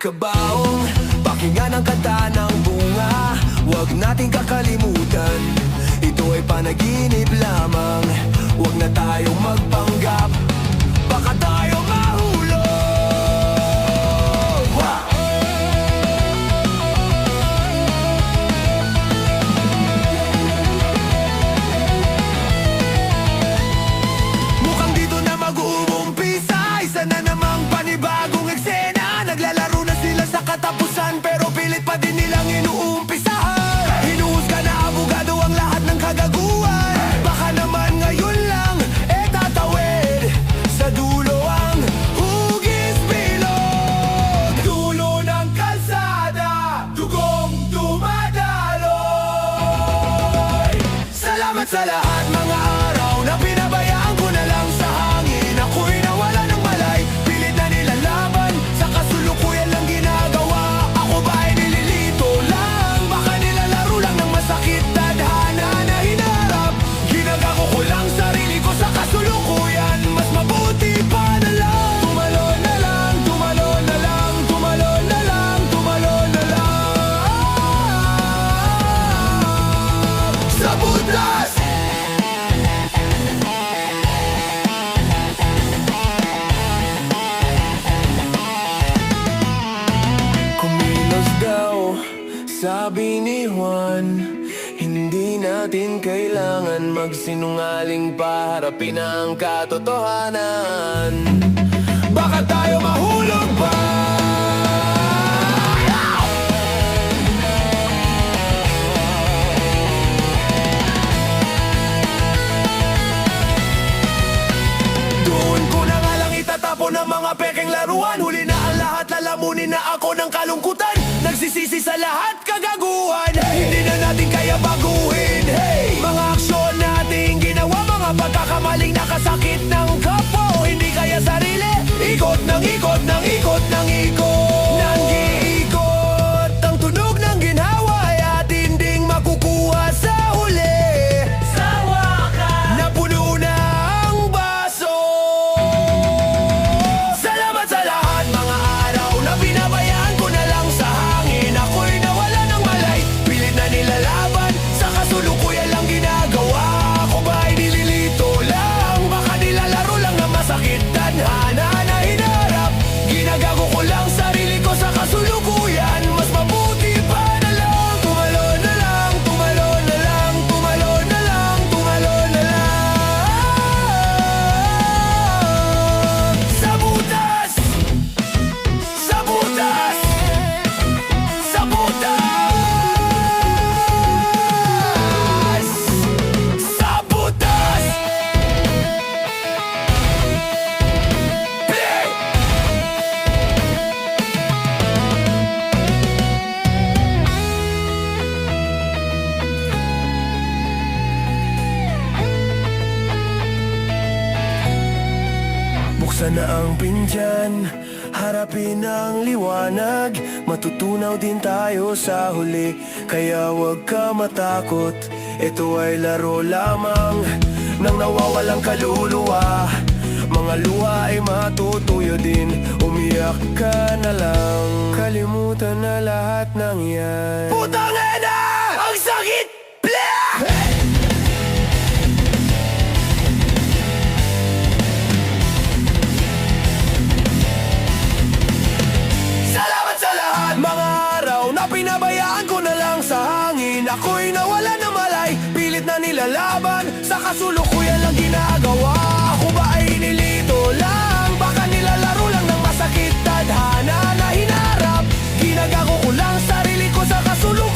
kabaong, pakinggan ang kanta ng bunga. Huwag nating kakalimutan, ito ay panaginip lamang. Huwag na tayong magpanggap, baka tayo mahulog. Mukhang dito na mag-uumpisa, isa na namang panibagong eksena. Naglalaro na sila sa katapusan, pero pilit pa din nilang inuumpisahan. Hinuhusga na abogado ang lahat ng kagaguhan. Baka naman ngayon lang tatawid sa dulo ang hugis bilog. Dulo ng kalsada, dugong dumadaloy. Salamat sa lahat mga araw na pinabayaan ko na lang sa hangin. Ako'y nawala ng malay, pilit na nilalaban, sa kasulukuyan lang ginagawa. Ako ba ay nililito lang? Baka nilalaro lang ng masakit, tadhana na hinarap. Ginagago ko lang sarili ko sa kasulukuyan. Mas mabuti pa na lang tumalon na lang, tumalon na lang, tumalon na lang, tumalon na lang sa butas. Kumilos daw, sabi ni Juan, hindi natin kailangan magsinungaling pa, harapin ang katotohanan. Baka tayo mahulog pa. Doon ko na nga lang itatapon ang mga pekeng laruan. Huli na ang lahat, lalamunin na ako ng kalungkutan. Nagsisisi sa lahat kagaguhan, hindi na natin kaya baguhin. Hey! Mga aksyon nating ginawa, mga pagkakamaling nakasakit ng kapwa. Hindi kaya sarili, ikot ng ikot ng ikot ng ikot. Nang-iikot ang tunog ng ginhawa ay atin ding makukuha sa huli. Sa wakas, napuno na ang baso. Salamat sa lahat mga araw na pinabayaan ko na lang sa hangin. Ako'y nawala ng malay, pilit na nilalaban, sa kasulukuyan lang ginagawa. Ako ba ay nililito lang? Baka nilalaro lang ng masakit, tadhana na hinarap. Ginagago ko lang sarili ko sa kasulukuyan. Mas mabuti pa na lang tumalon na lang, tumalon na lang, tumalon na lang, tumalon na lang sa butas, sa butas, sa butas, sa butas. Play! Buksan na ang pinggan, harapin ang liwanag. Matutunaw din tayo sa huli, kaya huwag ka matakot. Ito ay laro lamang ng nawawalang kaluluwa. Mga luha ay matutuyo din, umiyak ka na lang. Kalimutan na lahat ng yan. Putang ina! Ang sakit! Blah! Salamat sa lahat mga araw na pinabayaan ko na lang sa hangin. Ako'y nawala ng malay, pilit na nilalaban, sa kasulukuyan lang ginagawa. Ako ba ay nilito lang? Baka nilalaro lang ng masakit, tadhana na hinarap. Ginagago ko lang sarili ko sa kasulukuyan.